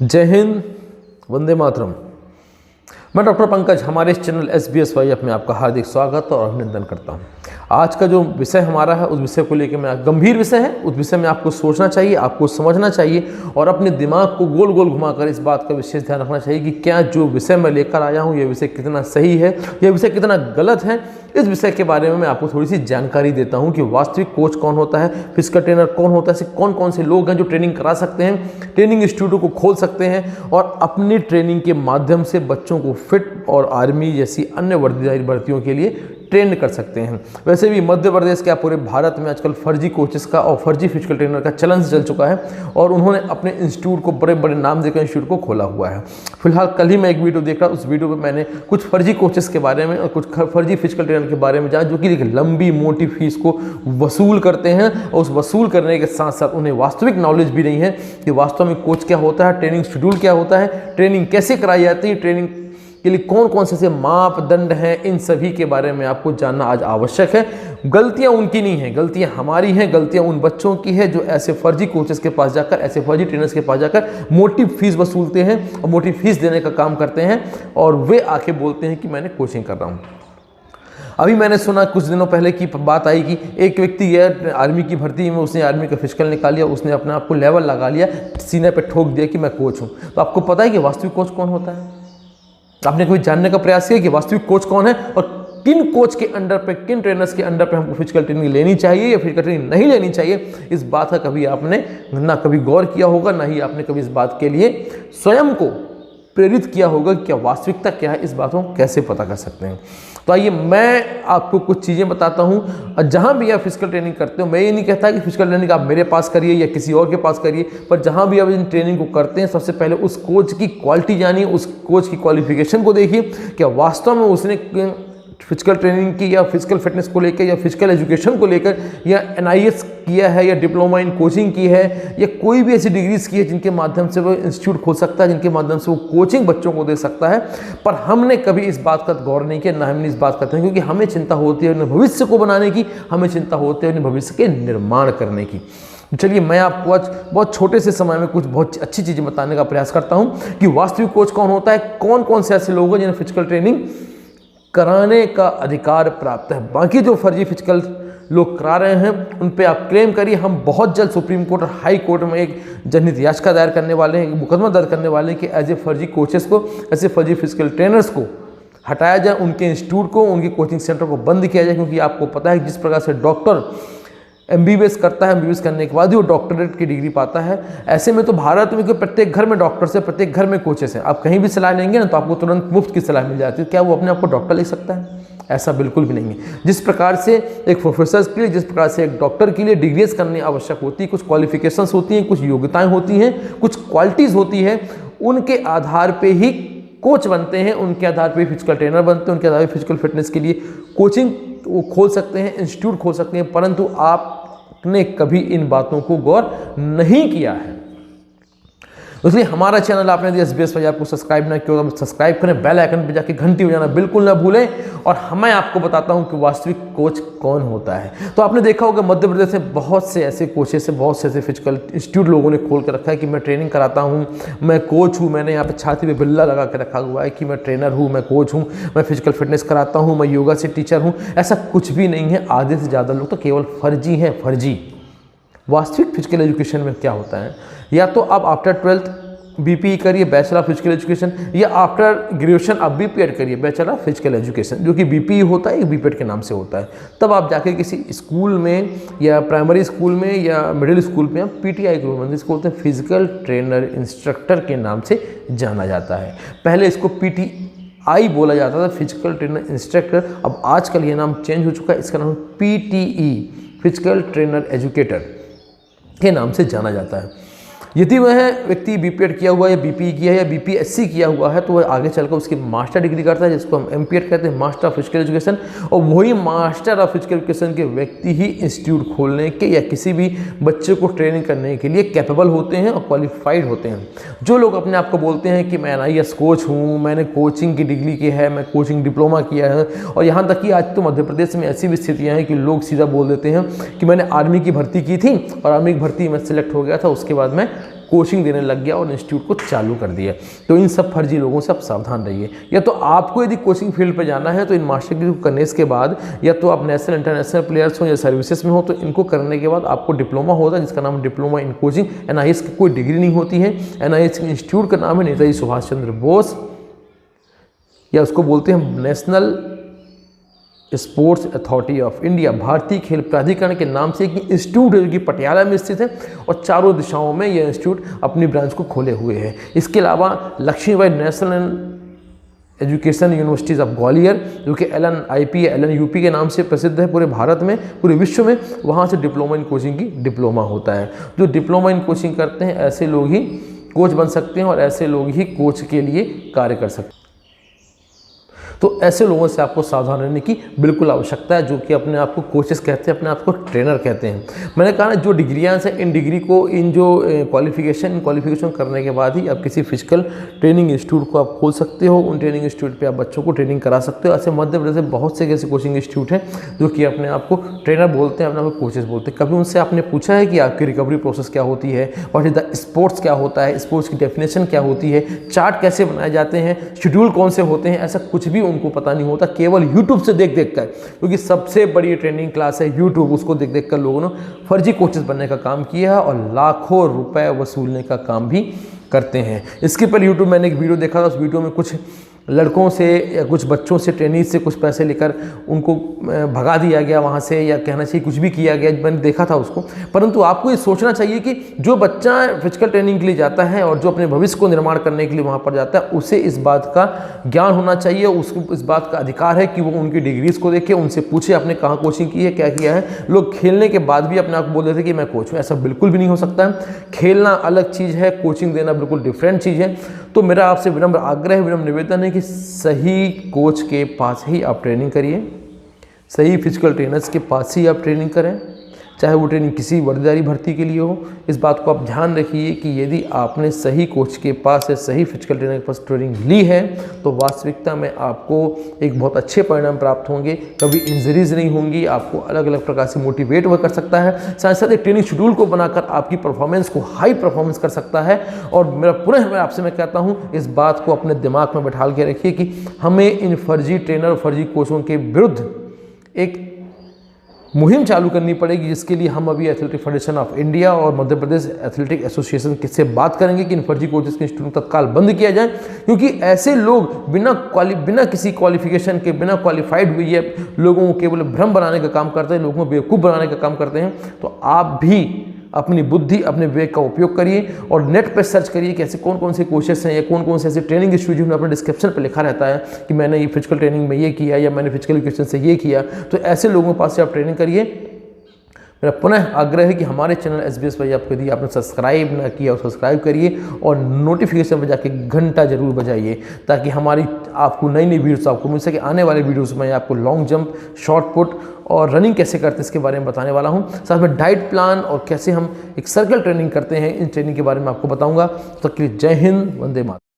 जय हिंद, वंदे मातरम। मैं डॉक्टर पंकज, हमारे इस चैनल SBSYF में आपका हार्दिक स्वागत और अभिनंदन करता हूं। आज का जो विषय हमारा है, उस विषय को लेकर मैं गंभीर विषय है, उस विषय में आपको सोचना चाहिए, आपको समझना चाहिए और अपने दिमाग को गोल गोल घुमाकर इस बात का विशेष ध्यान रखना चाहिए कि क्या जो विषय मैं लेकर आया हूँ यह विषय कितना सही है, यह विषय कितना गलत है। इस विषय के बारे में मैं आपको थोड़ी सी जानकारी देता हूं कि वास्तविक कोच कौन होता है, फिजिकल ट्रेनर कौन होता है, ऐसे कौन कौन से लोग हैं जो ट्रेनिंग करा सकते हैं, ट्रेनिंग इंस्टीट्यूट को खोल सकते हैं और अपनी ट्रेनिंग के माध्यम से बच्चों को फिट और आर्मी जैसी अन्य वर्दीदारी भर्तियों के लिए ट्रेंड कर सकते हैं। वैसे भी मध्य प्रदेश क्या पूरे भारत में आजकल फर्जी कोचेस का और फर्जी फिजिकल ट्रेनर का चलन चल चुका है और उन्होंने अपने इंस्टीट्यूट को बड़े बड़े नाम देकर इंस्टीट्यूट को खोला हुआ है। फिलहाल कल ही मैं एक वीडियो देख रहा, उस वीडियो में मैंने कुछ फर्जी कोचेस के बारे में और कुछ फर्जी फिजिकल ट्रेनर के बारे में जाना, जो कि एक लंबी मोटी फीस को वसूल करते हैं और उस वसूल करने के साथ साथ उन्हें वास्तविक नॉलेज भी नहीं है कि वास्तव में कोच क्या होता है, ट्रेनिंग शेड्यूल क्या होता है, ट्रेनिंग कैसे कराई जाती है, ट्रेनिंग के लिए कौन कौन से मापदंड हैं, इन सभी के बारे में आपको जानना आज आवश्यक है। गलतियां उनकी नहीं हैं, गलतियां हमारी हैं, गलतियां उन बच्चों की है जो ऐसे फर्जी कोचेस के पास जाकर, ऐसे फर्जी ट्रेनर्स के पास जाकर मोटी फीस वसूलते हैं और मोटी फीस देने का काम करते हैं और वे आके बोलते हैं कि मैंने कोचिंग कर रहा हूँ। अभी मैंने सुना कुछ दिनों पहले की बात आई कि एक व्यक्ति गया आर्मी की भर्ती में, उसने आर्मी का फिजिकल निकाल लिया, उसने अपने आप को लेवल लगा लिया, सीने पे ठोक दिया कि मैं कोच हूँ। तो आपको पता है कि वास्तविक कोच कौन होता है? आपने कभी जानने का प्रयास किया कि वास्तविक कोच कौन है और किन कोच के अंडर पे, किन ट्रेनर्स के अंडर पे हमको फिजिकल ट्रेनिंग लेनी चाहिए या फिजिकल ट्रेनिंग नहीं लेनी चाहिए? इस बात का कभी आपने ना कभी गौर किया होगा, ना ही आपने कभी इस बात के लिए स्वयं को प्रेरित किया होगा कि क्या वास्तविकता क्या है, इस बातों को कैसे पता कर सकते हैं। तो आइए मैं आपको कुछ चीज़ें बताता हूं और जहां भी आप फिजिकल ट्रेनिंग करते हो, मैं ये नहीं कहता कि फिजिकल ट्रेनिंग आप मेरे पास करिए या किसी और के पास करिए, पर जहां भी आप इन ट्रेनिंग को करते हैं सबसे पहले उस कोच की क्वालिटी जानिए, उस कोच की क्वालिफिकेशन को देखिए, क्या वास्तव में उसने फिजिकल ट्रेनिंग की या फिजिकल फिटनेस को लेकर या फिजिकल एजुकेशन को लेकर या NIS किया है या डिप्लोमा इन कोचिंग की है या कोई भी ऐसी डिग्रीज की है जिनके माध्यम से वो इंस्टीट्यूट खोल सकता है, जिनके माध्यम से वो कोचिंग बच्चों को दे सकता है। पर हमने कभी इस बात का गौर नहीं किया, ना हमने इस बात करते हैं, क्योंकि हमें चिंता होती है अपने भविष्य को बनाने की, हमें चिंता होती है अपने भविष्य के निर्माण करने की। चलिए मैं आपको आज बहुत छोटे से समय में कुछ बहुत अच्छी चीज़ें बताने का प्रयास करता हूँ कि वास्तविक कोच कौन होता है, कौन कौन से ऐसे लोग हैं जिन्हें फिजिकल ट्रेनिंग कराने का अधिकार प्राप्त है। बाकी जो फर्जी फिजिकल लोग करा रहे हैं उन पे आप क्लेम करिए। हम बहुत जल्द सुप्रीम कोर्ट और हाई कोर्ट में एक जनहित याचिका दायर करने वाले हैं, एक मुकदमा दर्ज करने वाले हैं कि एज ए फर्जी कोचेस को, ऐसे फर्जी फिजिकल ट्रेनर्स को हटाया जाए, उनके इंस्टीट्यूट को, उनके कोचिंग सेंटर को बंद किया जाए। क्योंकि आपको पता है जिस प्रकार से डॉक्टर MBBS करता है, MBBS करने के बाद ही वो डॉक्टरेट की डिग्री पाता है, ऐसे में तो भारत में प्रत्येक घर में डॉक्टर्स है, प्रत्येक घर में कोचेस हैं। आप कहीं भी सलाह लेंगे ना तो आपको तुरंत मुफ्त की सलाह मिल जाती है। क्या वो अपने आप को डॉक्टर ले सकता है? ऐसा बिल्कुल भी नहीं है। जिस प्रकार से एक प्रोफेसर के लिए, जिस प्रकार से एक डॉक्टर के लिए डिग्रीज करनी आवश्यक होती है, कुछ क्वालिफिकेशंस होती हैं, कुछ योग्यताएं होती हैं, कुछ क्वालिटीज़ होती है, उनके आधार पर ही कोच बनते हैं, उनके आधार पर फिजिकल ट्रेनर बनते हैं, उनके आधार पर फिजिकल फिटनेस के लिए कोचिंग वो खोल सकते हैं, इंस्टीट्यूट खोल सकते हैं। परंतु आपने कभी इन बातों को गौर नहीं किया है। इसलिए हमारा चैनल आपने यदि SBSYF आपको सब्सक्राइब ना किया तो सब्सक्राइब करें, बेल आइकन पे जाके घंटी बजाना बिल्कुल ना भूलें। और मैं आपको बताता हूं कि वास्तविक कोच कौन होता है। तो आपने देखा होगा मध्य प्रदेश में बहुत से ऐसे कोचेस हैं, बहुत से ऐसे फिजिकल इंस्टीट्यूट लोगों ने खोल कर रखा है कि मैं ट्रेनिंग कराता हूं, मैं कोच हूं, मैंने यहाँ पे छाती पे बिल्ला लगा के रखा हुआ है कि मैं ट्रेनर हूँ, मैं कोच हूँ, मैं फिजिकल फिटनेस कराता हूँ, मैं योगा से टीचर हूँ। ऐसा कुछ भी नहीं है। आधे से ज़्यादा लोग तो केवल फर्जी हैं, फर्जी। वास्तविक फिजिकल एजुकेशन में क्या होता है, या तो आप आफ्टर 12th BPE करिए, बैचलर ऑफ फिजिकल एजुकेशन, या आफ्टर ग्रेजुएशन आप BPED करिए, बैचलर ऑफ फिजिकल एजुकेशन, जो कि BPE होता है, BPED के नाम से होता है। तब आप जाके किसी स्कूल में या प्राइमरी स्कूल में या मिडिल स्कूल में आप PTI के रूप में, इसको बोलते हैं फिजिकल ट्रेनर इंस्ट्रक्टर के नाम से जाना जाता है। पहले इसको PTI बोला जाता था, फिजिकल ट्रेनर इंस्ट्रक्टर। अब आजकल ये नाम चेंज हो चुका है, इसका नाम PTE, फिजिकल ट्रेनर एजुकेटर के नाम से जाना जाता है। यदि वह व्यक्ति BPED किया हुआ है या BPE किया है या BPSC किया हुआ है तो वह आगे चलकर उसकी मास्टर डिग्री करता है, जिसको हम MPED कहते हैं, मास्टर ऑफ फिजिकल एजुकेशन। और वही मास्टर ऑफ फिजिकल एजुकेशन के व्यक्ति ही इंस्टीट्यूट खोलने के या किसी भी बच्चे को ट्रेनिंग करने के लिए कैपेबल होते हैं और क्वालिफाइड होते हैं। जो लोग अपने आप को बोलते हैं कि मैं NIS कोच हूँ, मैंने कोचिंग की डिग्री की है, मैं कोचिंग डिप्लोमा किया है, और यहाँ तक कि आज तो मध्य प्रदेश में ऐसी भी स्थितियाँ हैं कि लोग सीधा बोल देते हैं कि मैंने आर्मी की भर्ती की थी और आर्मी की भर्ती में सिलेक्ट हो गया था, उसके बाद मैं कोचिंग देने लग गया और इंस्टीट्यूट को चालू कर दिया। तो इन सब फर्जी लोगों से आप सावधान रहिए। या तो आपको यदि कोचिंग फील्ड पर जाना है तो इन मास्टर डिग्री करने के बाद या तो आप नेशनल इंटरनेशनल प्लेयर्स हो या सर्विसेज में हो, तो इनको करने के बाद आपको डिप्लोमा होता है जिसका नाम डिप्लोमा इन कोचिंग। NIH की कोई डिग्री नहीं होती है। NIH के इंस्टीट्यूट का नाम है नेताजी सुभाष चंद्र बोस, या उसको बोलते हैं national sports authority of India, भारतीय खेल प्राधिकरण के नाम से एक इंस्टीट्यूट है जो कि पटियाला में स्थित है और चारों दिशाओं में यह इंस्टीट्यूट अपनी ब्रांच को खोले हुए है। इसके अलावा Lakshmibai national education universities of Gwalior जो कि LNIP या LNUP के नाम से प्रसिद्ध है पूरे भारत में, पूरे विश्व में, वहाँ से डिप्लोमा इन कोचिंग की डिप्लोमा होता है। जो डिप्लोमा इन कोचिंग करते हैं ऐसे लोग ही कोच बन सकते हैं और ऐसे लोग ही कोच के लिए कार्य कर सकते हैं। तो ऐसे लोगों से आपको सावधान रहने की बिल्कुल आवश्यकता है जो कि अपने आप को कोचेस कहते हैं, अपने आप को ट्रेनर कहते हैं। मैंने कहा ना, जो डिग्रियाँ हैं इन डिग्री को, इन जो क्वालिफिकेशन करने के बाद ही आप किसी फिजिकल ट्रेनिंग इंस्टीट्यूट को आप खोल सकते हो। उन ट्रेनिंग इंस्टीट्यूट पे आप बच्चों को ट्रेनिंग करा सकते हो। ऐसे मध्य प्रदेश में बहुत से ऐसे कोचिंग इंस्टीट्यूट हैं जो कि अपने आप को ट्रेनर बोलते हैं, अपने आप को कोचेस बोलते हैं। कभी उनसे आपने पूछा है कि आपकी रिकवरी प्रोसेस क्या होती है, व्हाट इज द स्पोर्ट्स क्या होता है, स्पोर्ट्स की डेफिनेशन क्या होती है, चार्ट कैसे बनाए जाते हैं, शेड्यूल कौन से होते हैं? ऐसा कुछ भी उनको पता नहीं होता। केवल यूट्यूब से देख देख कर, क्योंकि सबसे बड़ी ट्रेनिंग क्लास है यूट्यूब, उसको देख देख कर लोगों ने फर्जी कोचेस बनने का काम किया है और लाखों रुपए वसूलने का काम भी करते हैं। इसके पहले यूट्यूब मैंने एक वीडियो देखा था, उस वीडियो में कुछ लड़कों से या कुछ बच्चों से, ट्रेनिंग से कुछ पैसे लेकर उनको भगा दिया गया वहाँ से, या कहना चाहिए कुछ भी किया गया, मैंने देखा था उसको। परंतु आपको ये सोचना चाहिए कि जो बच्चा फिजिकल ट्रेनिंग के लिए जाता है और जो अपने भविष्य को निर्माण करने के लिए वहाँ पर जाता है, उसे इस बात का ज्ञान होना चाहिए, उसको इस बात का अधिकार है कि वो उनकी डिग्रीज को देखे, उनसे पूछे आपने कहाँ कोचिंग की है, क्या किया है। लोग खेलने के बाद भी अपने आप को बोल देते कि मैं कोच हूँ, ऐसा बिल्कुल भी नहीं हो सकता है। खेलना अलग चीज़ है, कोचिंग देना बिल्कुल डिफरेंट चीज़ है। तो मेरा आपसे विनम्र आग्रह, विनम्र निवेदन है कि सही कोच के पास ही आप ट्रेनिंग करिए, सही फिजिकल ट्रेनर्स के पास ही आप ट्रेनिंग करें, चाहे वो ट्रेनिंग किसी वर्दीदारी भर्ती के लिए हो। इस बात को आप ध्यान रखिए कि यदि आपने सही कोच के पास या सही फिजिकल ट्रेनर के पास ट्रेनिंग ली है तो वास्तविकता में आपको एक बहुत अच्छे परिणाम प्राप्त होंगे, कभी इंजरीज नहीं होंगी, आपको अलग अलग प्रकार से मोटिवेट वह कर सकता है, साथ साथ एक ट्रेनिंग शेड्यूल को बनाकर आपकी परफॉर्मेंस को हाई परफॉर्मेंस कर सकता है। और मैं आपसे मैं कहता हूँ, इस बात को अपने दिमाग में बैठा के रखिए कि हमें इन फर्जी ट्रेनर, फर्जी कोचों के विरुद्ध एक मुहिम चालू करनी पड़ेगी, जिसके लिए हम अभी एथलेटिक फेडरेशन ऑफ इंडिया और मध्य प्रदेश एथलेटिक एसोसिएशन से बात करेंगे कि इन फर्जी कोचेस के इंस्टीट्यूट तत्काल बंद किया जाए। क्योंकि ऐसे लोग बिना किसी क्वालिफिकेशन के, बिना क्वालिफाइड हुए लोगों को केवल भ्रम बनाने का काम करते हैं, लोगों को बेवकूफ़ बनाने का काम करते हैं। तो आप भी अपनी बुद्धि, अपने विवेक का उपयोग करिए और नेट पर सर्च करिए कि ऐसे कौन कौन से कोर्सेस हैं या कौन कौन से ऐसे ट्रेनिंग इंस्टीट्यूट में अपने डिस्क्रिप्शन पर लिखा रहता है कि मैंने ये फिजिकल ट्रेनिंग में ये किया या मैंने फिजिकल एजुकेशन से ये किया। तो ऐसे लोगों के पास से आप ट्रेनिंग करिए। मेरा पुनः आग्रह है कि हमारे चैनल SBS भाई आपको यदि आपने सब्सक्राइब ना किया और सब्सक्राइब करिए और नोटिफिकेशन पर जाके घंटा जरूर बजाइए, ताकि हमारी आपको नई नई वीडियोस आपको मिल सके। आने वाले वीडियोस में आपको लॉन्ग जंप, शॉर्ट पुट और रनिंग कैसे करते हैं इसके बारे में बताने वाला हूं। साथ में डाइट प्लान और कैसे हम एक सर्कल ट्रेनिंग करते हैं, इन ट्रेनिंग के बारे में आपको बताऊंगा। तो जय हिंद, वंदे मातरम।